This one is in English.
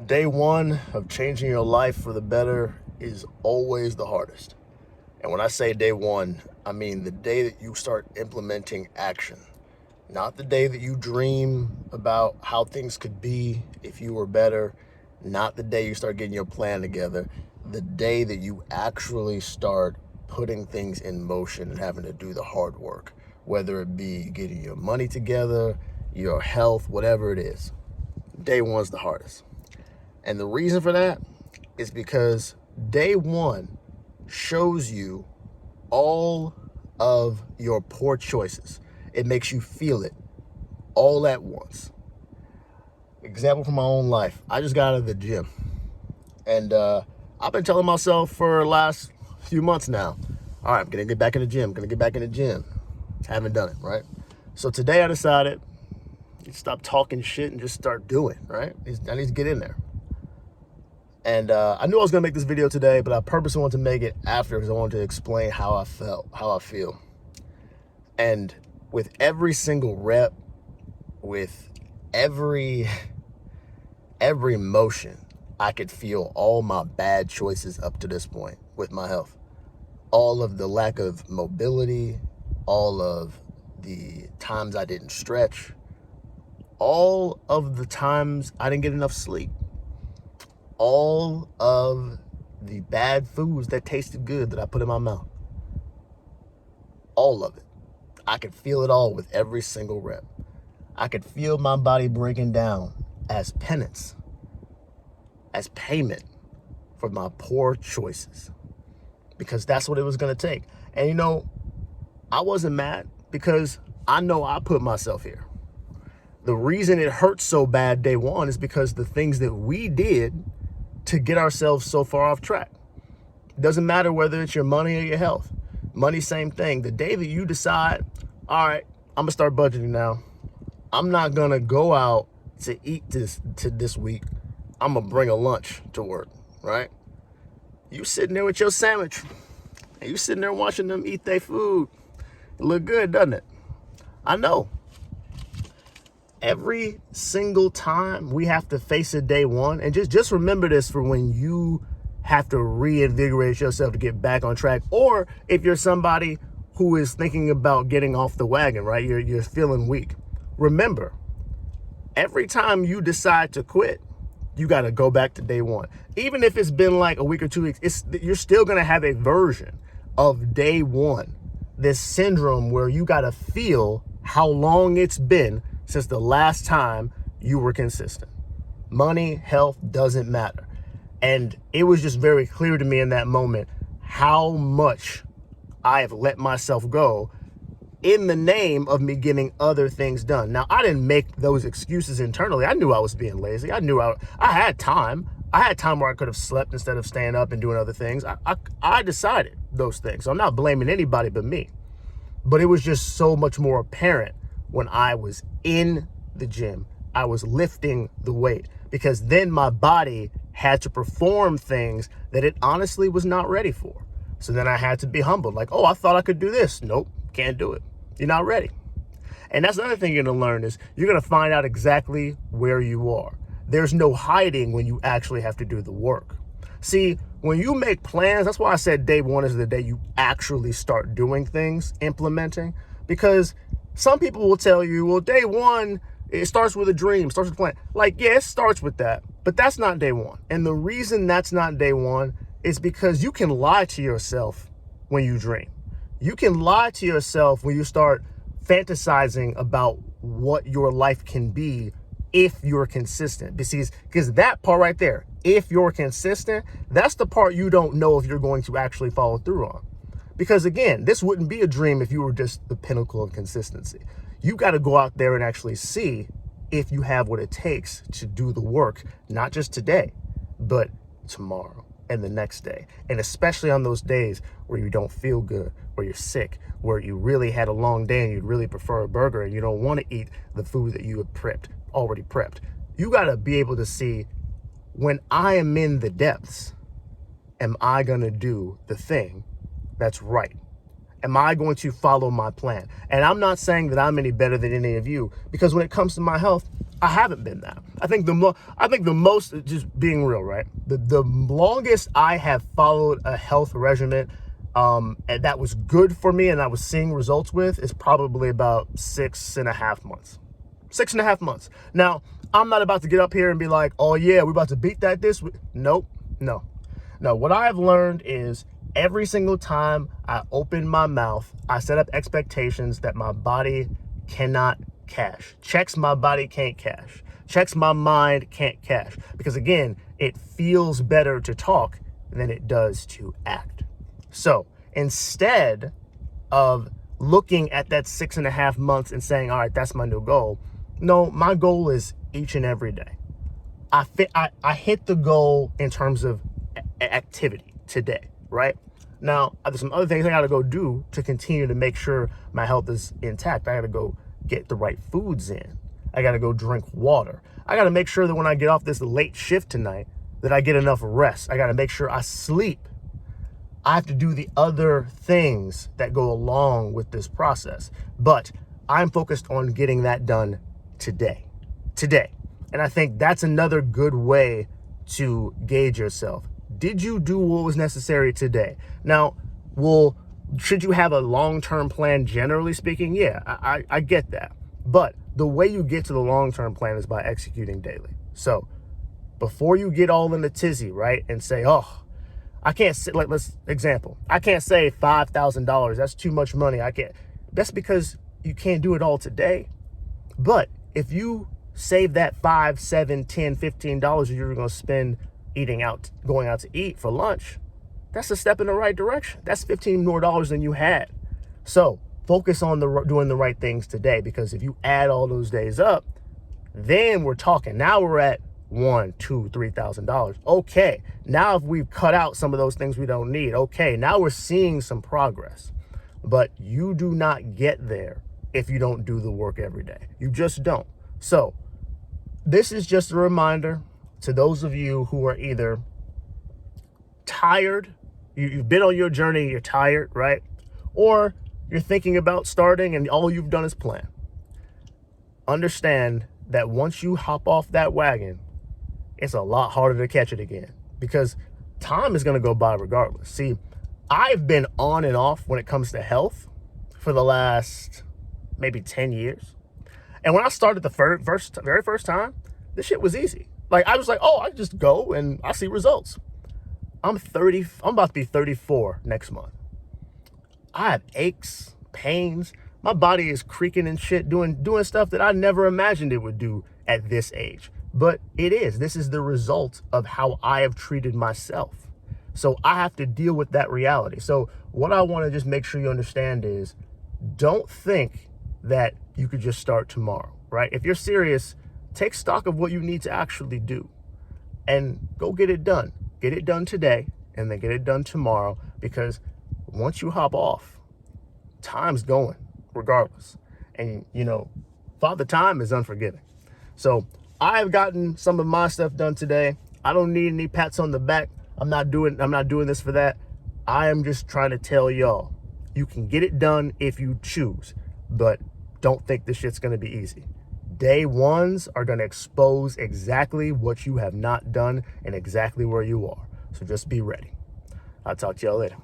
Day one of changing your life for the better is always the hardest. And when I say day one, I mean the day that you start implementing action, not the day that you dream about how things could be if you were better, not the day you start getting your plan together, the day that you actually start putting things in motion and having to do the hard work, whether it be getting your money together, your health, whatever it is. Day one's the hardest. And the reason for that is because day one shows you all of your poor choices. It makes you feel it all at once. Example from my own life. I just got out of the gym. And I've been telling myself for the last few months now, all right, I'm going to get back in the gym. Going to get back in the gym. Haven't done it, right? So today I decided to stop talking shit and just start doing, right? I need to get in there. And I knew I was going to make this video today, but I purposely wanted to make it after because I wanted to explain how I felt, how I feel. And with every single rep, with every motion, I could feel all my bad choices up to this point with my health. All of the lack of mobility, all of the times I didn't stretch, all of the times I didn't get enough sleep. All of the bad foods that tasted good that I put in my mouth. All of it. I could feel it all with every single rep. I could feel my body breaking down as penance, as payment for my poor choices. Because that's what it was going to take. And you know, I wasn't mad because I know I put myself here. The reason it hurts so bad day one is because the things that we did to get ourselves so far off track. It doesn't matter whether it's your money or your health. Money, same thing. The day that you decide, all right, I'm gonna start budgeting now. I'm not gonna go out to eat this week. I'm gonna bring a lunch to work, right? You sitting there with your sandwich, and you sitting there watching them eat their food. It look good, doesn't it? I know. Every single time we have to face it day one, and just remember this for when you have to reinvigorate yourself to get back on track, or if you're somebody who is thinking about getting off the wagon, right? You're feeling weak. Remember, every time you decide to quit, you got to go back to day one. Even if it's been like a week or 2 weeks, you're still going to have a version of day one, this syndrome where you got to feel how long it's been since the last time you were consistent. Money, health, doesn't matter. And it was just very clear to me in that moment how much I have let myself go in the name of me getting other things done. Now, I didn't make those excuses internally. I knew I was being lazy. I knew I had time. I had time where I could have slept instead of staying up and doing other things. I decided those things. So I'm not blaming anybody but me. But it was just so much more apparent when I was in the gym. I was lifting the weight because then my body had to perform things that it honestly was not ready for. So then I had to be humbled. Like, oh, I thought I could do this. Nope, can't do it. You're not ready. And that's another thing you're going to learn is you're going to find out exactly where you are. There's no hiding when you actually have to do the work. See, when you make plans, that's why I said day one is the day you actually start doing things, implementing, because some people will tell you, well, day one, it starts with a dream, starts with a plan. Like, yeah, it starts with that, but that's not day one. And the reason that's not day one is because you can lie to yourself when you dream. You can lie to yourself when you start fantasizing about what your life can be if you're consistent. Because that part right there, if you're consistent, that's the part you don't know if you're going to actually follow through on. Because again, this wouldn't be a dream if you were just the pinnacle of consistency. You got to go out there and actually see if you have what it takes to do the work, not just today, but tomorrow and the next day. And especially on those days where you don't feel good, where you're sick, where you really had a long day and you'd really prefer a burger and you don't want to eat the food that you have already prepped. You got to be able to see, when I am in the depths, am I going to do the thing that's right? Am I going to follow my plan? And I'm not saying that I'm any better than any of you, because when it comes to my health, I haven't been that. I think the most, just being real, right? The longest I have followed a health regimen, and that was good for me and I was seeing results with, is probably about 6.5 months. 6.5 months. Now, I'm not about to get up here and be like, oh yeah, we're about to beat that this week. Nope. No. What I've learned is every single time I open my mouth, I set up expectations that my body cannot cash. Checks my body can't cash. Checks my mind can't cash. Because again, it feels better to talk than it does to act. So instead of looking at that 6.5 months and saying, all right, that's my new goal. No, my goal is each and every day. I hit the goal in terms of activity today, right? Now, there's some other things I got to go do to continue to make sure my health is intact. I got to go get the right foods in. I got to go drink water. I got to make sure that when I get off this late shift tonight, that I get enough rest. I got to make sure I sleep. I have to do the other things that go along with this process. But I'm focused on getting that done today. And I think that's another good way to gauge yourself. Did you do what was necessary today? Now, should you have a long-term plan, generally speaking? Yeah, I get that. But the way you get to the long-term plan is by executing daily. So before you get all in the tizzy, right, and say, oh, I can't say, like, I can't say $5,000. That's too much money. That's because you can't do it all today. But if you save that $5, $7, $10, $15 that you're going to spend going out to eat for lunch, that's a step in the right direction. That's $15 more than you had. So focus on doing the right things today, because if you add all those days up, then we're talking. Now we're at $1,000, $2,000, $3,000. Okay, now if we've cut out some of those things we don't need, okay, now we're seeing some progress. But you do not get there if you don't do the work every day. You just don't. So this is just a reminder to those of you who are either tired, you've been on your journey, you're tired, right? Or you're thinking about starting and all you've done is plan. Understand that once you hop off that wagon, it's a lot harder to catch it again, because time is going to go by regardless. See, I've been on and off when it comes to health for the last maybe 10 years. And when I started the very first time, this shit was easy. Like, I was like, oh, I just go and I see results. I'm about to be 34 next month. I have aches, pains. My body is creaking and shit, doing stuff that I never imagined it would do at this age. But it is. This is the result of how I have treated myself. So I have to deal with that reality. So what I want to just make sure you understand is, don't think that you could just start tomorrow, right? If you're serious, take stock of what you need to actually do and go get it done. Get it done today and then get it done tomorrow, because once you hop off, time's going regardless. And, Father Time is unforgiving. So I've gotten some of my stuff done today. I don't need any pats on the back. I'm not doing this for that. I am just trying to tell y'all, you can get it done if you choose, but don't think this shit's going to be easy. Day ones are going to expose exactly what you have not done and exactly where you are. So just be ready. I'll talk to y'all later.